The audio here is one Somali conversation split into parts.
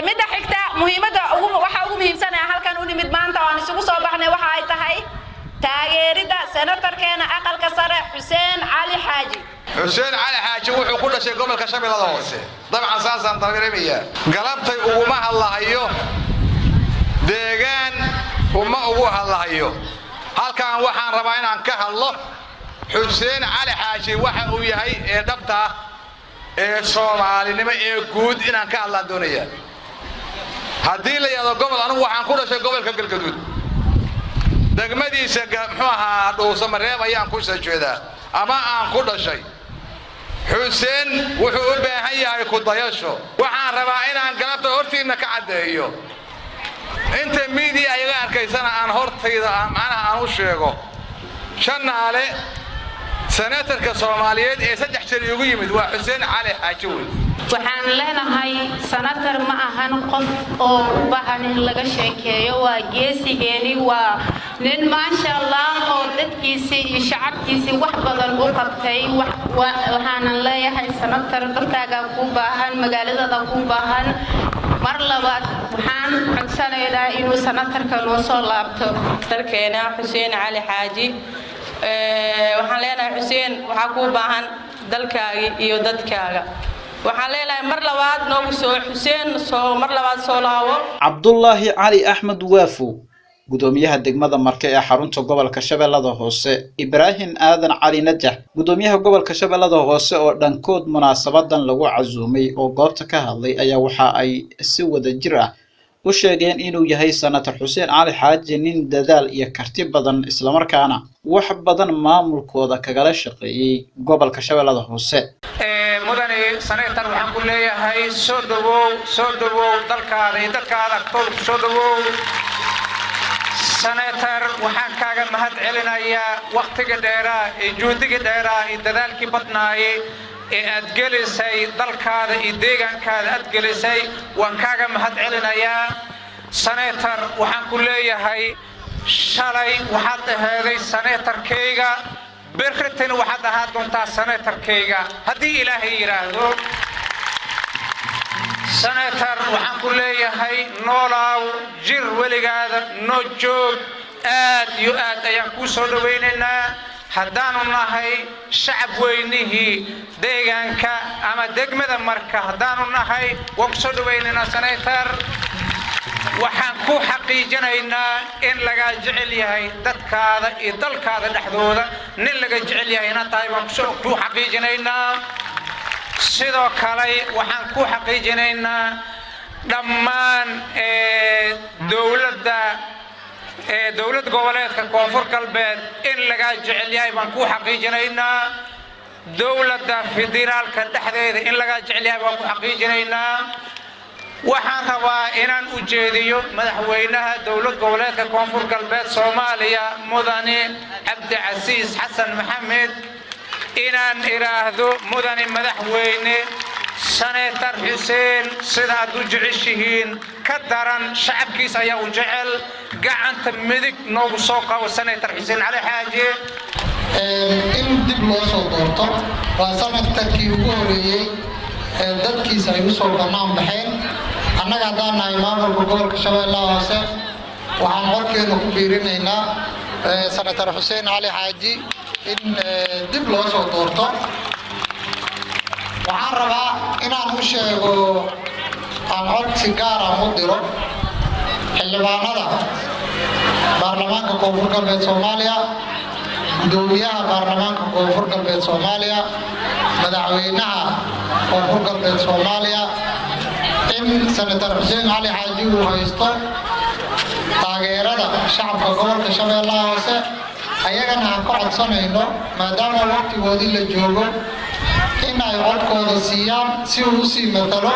mid xigta muhiimada waxa ugu muhiimsan halkan u nimid maanta waan isugu soo baxnay waxa ay tahay taageerida senatarkeena aqalka sare Xuseen Cali Xaaji wuxuu ku dhashay gobolka Shabeellaha Hoose dabcan saasan taageeraya galabtay ugu hadlahayo deegaan uma ugu hadlahayo halkan waxaan rabaa inaan ka hadlo Xuseen Cali Xaaji waxa uu yahay ee dhabta ee Soomaalinimo ee guud inaan ka hadlaan doonaya haddii la yiraahdo gobol anigu waxaan ku dhashay gobolka Galgaduud degmadiisa muxuu ahaa Dhuusamareeb ayaan ku soo jeedaa ama aan ku dhashay Xuseen wuxuu u baahan yahay ku dayasho waxaan rabaa inaan galabta hortiina ka cadeeyo inta media ay arkaysana aan hortayda macnaha aan u sheego Shanaale senatarka Soomaaliyeed ee saddex jeer ugu yimid waa Xuseen Cali Xaaji waxaan leenahay senatar ma ahan qof oo u baahan in laga sheekeeyo waa geesigeeni waa nin ma sha Allah oo dadkiisa iyo shacabkiisa wax badan u qabtay waxaan leeyahay senatar dalkaaga ku baahan magaalada ku baahan mar labaad waxaan codsanaynaa inuu senatarka noo soo laabto dalkeena Xuseen Cali Xaaji waxaan leenahay Xuseen waxa ku baahan dalkaaga iyo dadkaaga waxaan leenahay mar labaad noogu soo Xuseen soo mar labaad soo laawo Cabdullaahi Cali Axmed Waafo gudoomiyaha degmada Marke ee xarunta gobolka Shabeellaha Hoose Ibrahim Aadan Cali Najax gudoomiyaha gobolka Shabeellaha Hoose oo dhankood munaasabadan lagu casuumay oo goobta ka hadlay ayaa waxa ay si wada jir ah u sheegeen inuu yahay senator Xuseen Cali Xaaji nin dadaal iyo karti badan isla markaana wax badan maamulkooda kagala shaqeeyay gobolka Shabeellaha Hoose mudane senator waxaan ku leeyahay soo dhawow dalkaada iyo dadkaada soo dhawow senator waxaan kaaga mahad celinayaa waqtiga dheeraa ee juhdiga dheeraa ee dadaalkii badnaayay ee aad gelisay dalkaada iyo deegaankaada aad gelisay waan kaaga mahad celinayaa senator waxaan ku leeyahay shalay waxaad aheeday senatorkayga berritan waxaad ahaa doontaa senatorkayga haddii Ilaahay yiraahdo senator waxaan ku leeyahay noolaaw jir weligaada noo joog aad iyo aad ayaan ku soo dhaweynaynaa haddaanu nahay shacab weynihii deegaanka ama degmada Marka haddaanu nahay waan ku soo dhaweynaynaa senator waxaan ku xaqiijinaynaa in laga jecel yahay dadkaada iyo dalkaada dhexdooda nin laga jecel yahay inaad tahay waan ku xaqiijinaynaa sidoo kale waxaan ku xaqiijinaynaa dhammaan dawlad goboleedka Koonfur Galbeed in laga jecel yahay baan ku xaqiijinaynaa dawladda federaalka dhexdeeda in laga jecel yahay baan ku xaqiijinaynaa waxaan rabaa inaan u jeediyo madaxweynaha dawlad goboleedka Koonfur Galbeed Soomaaliya mudane Cabdicasiis Xasan Maxamed inaan iraahdo mudane madaxweyne senator Xuseen sida aad u jeceshihiin ka daran shacabkiisa ayaa u jecel gacanta midig noogu soo qabo senator Xuseen Cali Xaaji in dib loo soo doorto waa senatorkii ugu horeeyay dadkiisa ay u soo banaan baxeen annaga haddaan nahay maamulka gobolka Shabeellaha Hoose waxaan qorkeena ku biirinaynaa senator Xuseen Cali Xaaji in dib loo soo doorto waxaan rabaa inaan u sheego aan codsi gaar ah u diro xildhibaanada baarlamaanka Koonfur Galbeed Soomaaliya gudoomiyaha baarlamaanka Koonfur Galbeed Soomaaliya madaxweynaha Koonfur Galbeed Soomaaliya in senator Xuseen Cali Xaaji uu haysto taageerada shacabka gobolka Shabeellaha Hoose ayagana aan ka codsanayno maadaama waqtigoodii la joogo in ay codkooda siiyaan si uu u sii matalo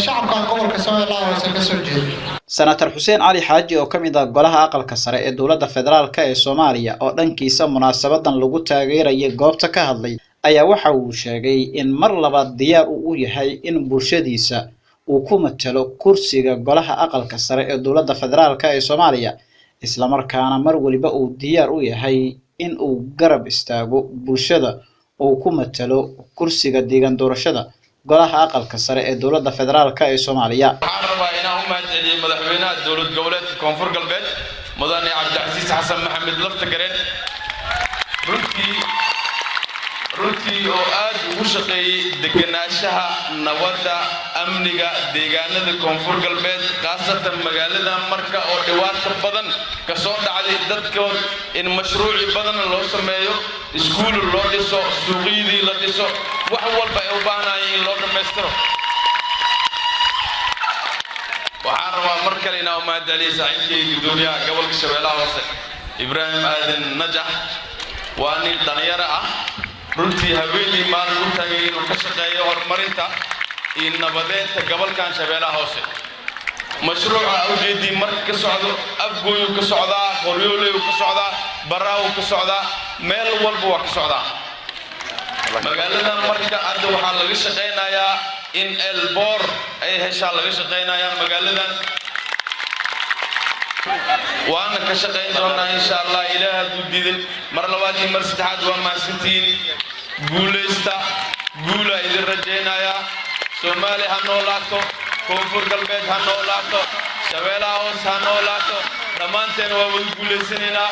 shacabka gobolka Shabeellaha Hoose ka soo jeeda senator Xuseen Cali Xaaji oo kamid ah golaha aqalka sare ee dawladda federaalka ee Soomaaliya oo dhankiisa munaasabadan lagu taageerayay goobta ka hadlay ayaa waxa uu sheegay in mar labaad diyaar u yahay in bulshadiisa uu ku matalo kursiga golaha aqalka sare ee dawladda federaalka ee Soomaaliya isla markaana mar waliba uu diyaar u yahay in uu garab istaago bulshada oo ku matalo kursiga deegaan doorashada golaha aqalka sare ee dowladda federaalka ee Soomaaliya. waxaan rabaa inaan u mahadceliyo madaxweynaha dowlad goboleedka koonfur galbeed mudane cabdicasiis xasan maxamed laftagareen runtii oo aad ugu shaqeeyay deganaanshaha nabadda amniga deegaanada koonfur galbeed khaasatan magaalada marka oo dhibaato badan ka soo dhacday dadkood in mashruuci badan loo sameeyo iskuul loo dhiso suuqyadii la dhiso wax walba ay u baahnayeen in loo dhammaystiro waxaan rabaa mar kale inaan u mahadceliyo saaxiibkay gudoomiyaha gobolka Shabeellaha Hoose Ibraahim Aadan Najax waa nin dhalinyaro ah runtii haweeney maalin u taagay inuu ka shaqeeyo horumarinta iyo nabadeynta gobolkan Shabeellaha Hoose mashruuca awjeedii marka ka socdo afgooyo ka socdaa qoryooley ka socdaa baraawo ka socdaa meel walba waa ka socdaa magaalada marka hadda waxaa laga shaqeynayaa in elboor ay heshaa laga shaqeynayaa magaaladan waana ka shaqeyn doonaa insha Allah ilaahay hadduu diidin mar labaad iyo mar saddexaad waa mahadsantihiin guuleysta guula idin rajaynayaa Soomaali ha noolaato koonfur galbeed ha noolaato Shabeellaha Hoose ha noolaato dhammaanteen waa wada guuleysanaynaa